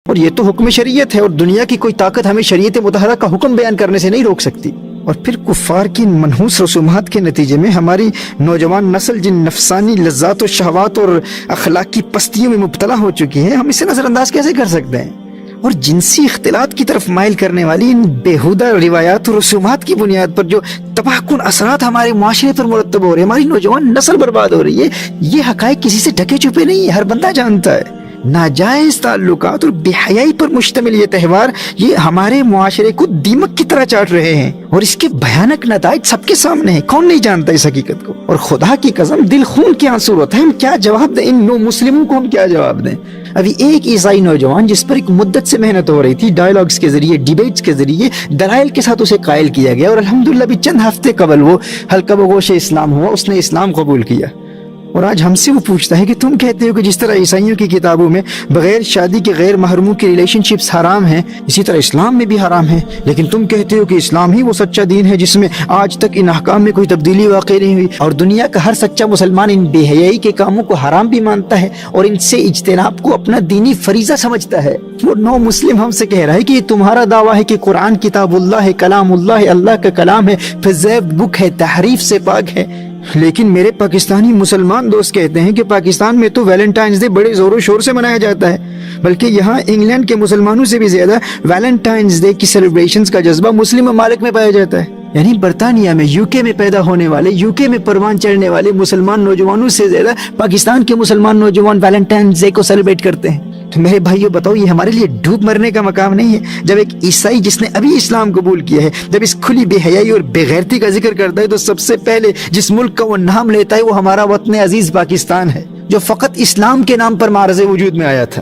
اور یہ تو حکم شریعت ہے، اور دنیا کی کوئی طاقت ہمیں شریعت مطہرہ کا حکم بیان کرنے سے نہیں روک سکتی۔ اور پھر کفار کی منحوس رسومات کے نتیجے میں ہماری نوجوان نسل جن نفسانی لذات و شہوات اور اخلاقی پستیوں میں مبتلا ہو چکی ہے، ہم اسے نظر انداز کیسے کر سکتے ہیں؟ اور جنسی اختلاط کی طرف مائل کرنے والی ان بیہودہ روایات و رسومات کی بنیاد پر جو تباہ کن اثرات ہمارے معاشرے پر مرتب ہو رہے ہیں، ہماری نوجوان نسل برباد ہو رہی ہے، یہ حقائق کسی سے ڈھکے چھپے نہیں ہے، ہر بندہ جانتا ہے۔ ناجائز تعلقات اور بے حیائی پر مشتمل یہ تہوار یہ ہمارے معاشرے کو دیمک کی طرح چاٹ رہے ہیں، اور اس کے بھیانک نتائج سب کے سامنے ہیں، کون نہیں جانتا اس حقیقت کو؟ اور خدا کی قسم دل خون کے آنسو ہوتا ہے، ہم کیا جواب دیں ان نو مسلموں کو؟ ہم کیا جواب دیں؟ ابھی ایک عیسائی نوجوان جس پر ایک مدت سے محنت ہو رہی تھی، ڈائیلاگز کے ذریعے، ڈیبیٹس کے ذریعے، دلائل کے ساتھ اسے قائل کیا گیا، اور الحمدللہ بھی چند ہفتے قبل وہ حلقہ بگوش اسلام ہوا، اس نے اسلام قبول کیا۔ اور آج ہم سے وہ پوچھتا ہے کہ تم کہتے ہو کہ جس طرح عیسائیوں کی کتابوں میں بغیر شادی کے غیر محرموں کی ریلیشن شپس حرام ہیں، اسی طرح اسلام میں بھی حرام ہیں، لیکن تم کہتے ہو کہ اسلام ہی وہ سچا دین ہے جس میں آج تک ان احکام میں کوئی تبدیلی واقع نہیں ہوئی، اور دنیا کا ہر سچا مسلمان ان بے حیائی کے کاموں کو حرام بھی مانتا ہے اور ان سے اجتناب کو اپنا دینی فریضہ سمجھتا ہے۔ وہ نو مسلم ہم سے کہہ رہا ہے کہ یہ تمہارا دعویٰ ہے کہ قرآن کتاب اللہ ہے، کلام اللہ ہے، اللہ کا کلام ہے، پریزروڈ بک ہے، تحریف سے پاک ہے، لیکن میرے پاکستانی مسلمان دوست کہتے ہیں کہ پاکستان میں تو ویلنٹائنز ڈے بڑے زور و شور سے منایا جاتا ہے، بلکہ یہاں انگلینڈ کے مسلمانوں سے بھی زیادہ ویلنٹائنز ڈے کی سیلیبریشنز کا جذبہ مسلم ممالک میں پایا جاتا ہے۔ یعنی برطانیہ میں، یو کے میں پیدا ہونے والے، یو کے میں پروان چڑھنے والے مسلمان نوجوانوں سے زیادہ پاکستان کے مسلمان نوجوان ویلنٹائنز ڈے کو سیلیبریٹ کرتے ہیں۔ تو میرے بھائیو بتاؤ، یہ ہمارے لیے ڈوب مرنے کا مقام نہیں ہے؟ جب ایک عیسائی جس نے ابھی اسلام قبول کیا ہے، جب اس کھلی بے حیائی اور بے غیرتی کا ذکر کرتا ہے، تو سب سے پہلے جس ملک کا وہ نام لیتا ہے وہ ہمارا وطن عزیز پاکستان ہے، جو فقط اسلام کے نام پر معرض وجود میں آیا تھا۔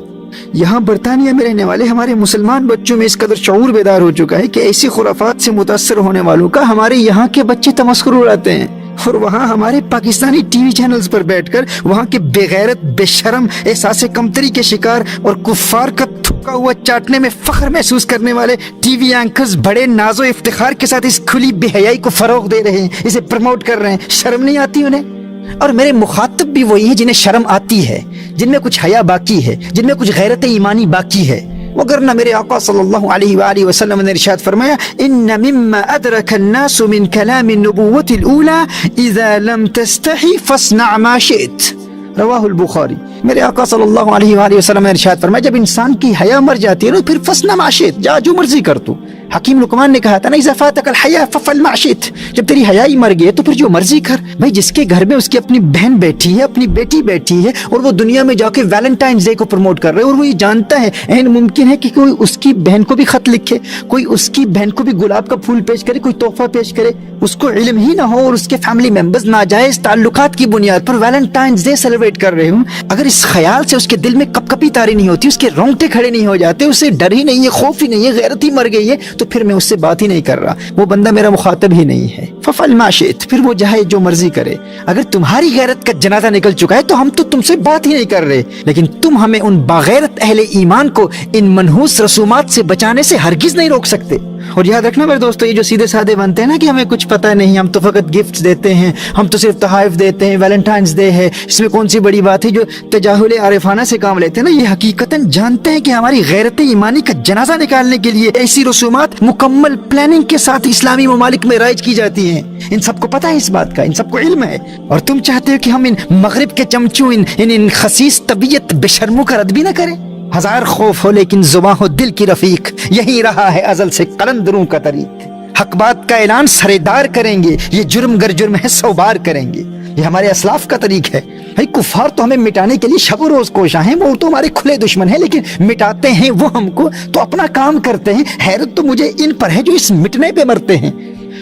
یہاں برطانیہ میں رہنے والے ہمارے مسلمان بچوں میں اس قدر شعور بیدار ہو چکا ہے کہ ایسی خرافات سے متاثر ہونے والوں کا ہمارے یہاں کے بچے تمسخر اڑاتے ہیں، اور وہاں ہمارے پاکستانی ٹی وی چینلز پر بیٹھ کر وہاں کے بے غیرت، بے شرم، احساس کمتری کے شکار اور کفار کا تھوکا ہوا چاٹنے میں فخر محسوس کرنے والے ٹی وی اینکرز بڑے ناز و افتخار کے ساتھ اس کھلی بے حیائی کو فروغ دے رہے ہیں، اسے پروموٹ کر رہے ہیں۔ شرم نہیں آتی انہیں؟ اور میرے مخاطب بھی وہی ہیں جنہیں شرم آتی ہے، جن میں کچھ حیا باقی ہے، جن میں کچھ غیرت ایمانی باقی ہے۔ وگرنہ میرے آقا صلی اللہ علیہ وآلہ وسلم نے ارشاد فرمایا، ان مما ادرک الناس من کلام النبوۃ الاولى اذا لم تستحی فاصنع ما شئت، رواہ البخاری۔ میرے آقا صلی اللہ علیہ وآلہ وسلم نے ارشاد فرمایا، جب انسان کی حیا مر جاتی ہے نا، پھر فاصنع ما شئت، جا جو مرضی کر تو۔ حکیم لقمان نے کہا تھا نا، اذا فاتک الحیا ففعل ما شئت، جب تیری حیائی مر گئی تو پھر جو مرضی کر۔ بھائی جس کے گھر میں اس کی اپنی بہن بیٹھی ہے، اپنی بیٹی بیٹھی ہے، اور وہ دنیا میں جا کے ویلنٹائنز ڈے کو پروموٹ کر رہے ہیں، اور وہ یہ جانتا ہے عین ممکن ہے کہ کوئی اس کی بہن کو بھی خط لکھے، کوئی اس کی بہن کو بھی گلاب کا پھول پیش کرے، کوئی تحفہ پیش کرے، اس کو علم ہی نہ ہو، اور اس کے فیملی ممبرز ناجائز تعلقات کی بنیاد پر ویلنٹائنز ڈے سیلیبریٹ کر رہے ہوں، اگر اس خیال سے اس کے دل میں کپ کپی تاری نہیں ہوتی، اس کے رونگٹے کھڑے نہیں ہو جاتے، اسے ڈر ہی نہیں ہے، خوف ہی نہیں ہے، غیرت ہی مر گئی ہے، تو پھر میں اس سے بات ہی نہیں کر رہا، وہ بندہ میرا مخاطب ہی نہیں ہے۔ ففعل ما شئت، پھر وہ جائے جو مرضی کرے۔ اگر تمہاری غیرت کا جنازہ نکل چکا ہے تو ہم تو تم سے بات ہی نہیں کر رہے، لیکن تم ہمیں ان باغیرت اہل ایمان کو ان منحوس رسومات سے بچانے سے ہرگز نہیں روک سکتے۔ اور یاد رکھنا میرے دوستو، یہ جو سیدھے سادے بنتے ہیں نا کہ ہمیں کچھ پتہ نہیں، ہم تو فقط گفٹس دیتے ہیں، ہم تو صرف تحائف دیتے ہیں، ویلنٹائنز ڈے ہے، اس میں کون سی بڑی بات ہے، جو تجاہل عارفانہ سے کام لیتے ہیں نا، یہ حقیقتاً جانتے ہیں کہ ہماری غیرت ایمانی کا جنازہ نکالنے کے لیے ایسی رسومات مکمل پلاننگ کے ساتھ اسلامی ممالک میں رائج کی جاتی ہیں۔ ان سب کو پتہ ہے اس بات کا، ان سب کو علم ہے، اور تم چاہتے ہو کہ ہم ان مغرب کے چمچوں، ان خسیس طبیعت بے شرموں کا رد بھی نہ کریں؟ ہزار خوف ہو لیکن زباں ہو دل کی رفیق، یہی رہا ہے ازل سے قلندروں کا طریق۔ حق بات کا اعلان سردار کریں گے، یہ جرم گر جرم ہے 100 بار کریں گے، یہ ہمارے اسلاف کا طریق ہے۔ بھائی کفار تو ہمیں مٹانے کے لیے شب و روز کوشاں ہیں، وہ تو ہمارے کھلے دشمن ہیں، لیکن مٹاتے ہیں وہ ہم کو تو اپنا کام کرتے ہیں۔ حیرت تو مجھے ان پر ہے جو اس مٹنے پہ مرتے ہیں،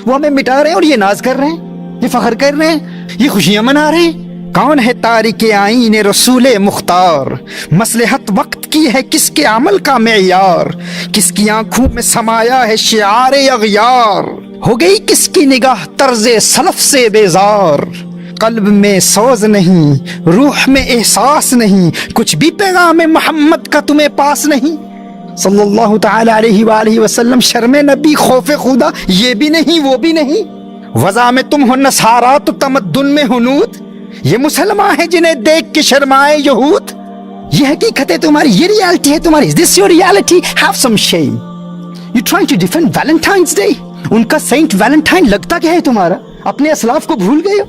وہ ہمیں مٹا رہے ہیں اور یہ ناز کر رہے ہیں، یہ فخر کر رہے ہیں، یہ خوشیاں منا رہے ہیں۔ کون ہے تارک آئین رسول مختار، مصلحت وقت کی ہے کس کے عمل کا معیار، کس کی آنکھوں میں سمایا ہے شعار اغیار، ہو گئی کس کی نگاہ طرز سلف سے بیزار، قلب میں سوز نہیں، روح میں احساس نہیں، کچھ بھی پیغام محمد کا تمہیں پاس نہیں، صلی اللہ تعالی علیہ وآلہ وسلم۔ شرم نبی، خوف خدا، یہ بھی نہیں وہ بھی نہیں، وضع میں تم ہو نصارا تو تمدن میں ہنود، یہ مسلمان ہیں جنہیں دیکھ کے شرمائے یہود، یہ حقیقت ہے تمہاری, یہ ریالٹی ہے تمہاری. Is this your reality? Have some shame. You trying to defend Valentine's Day? ان کا سینٹ ویلنٹائن لگتا کیا ہے تمہارا؟ اپنے اسلاف کو بھول گئے ہو؟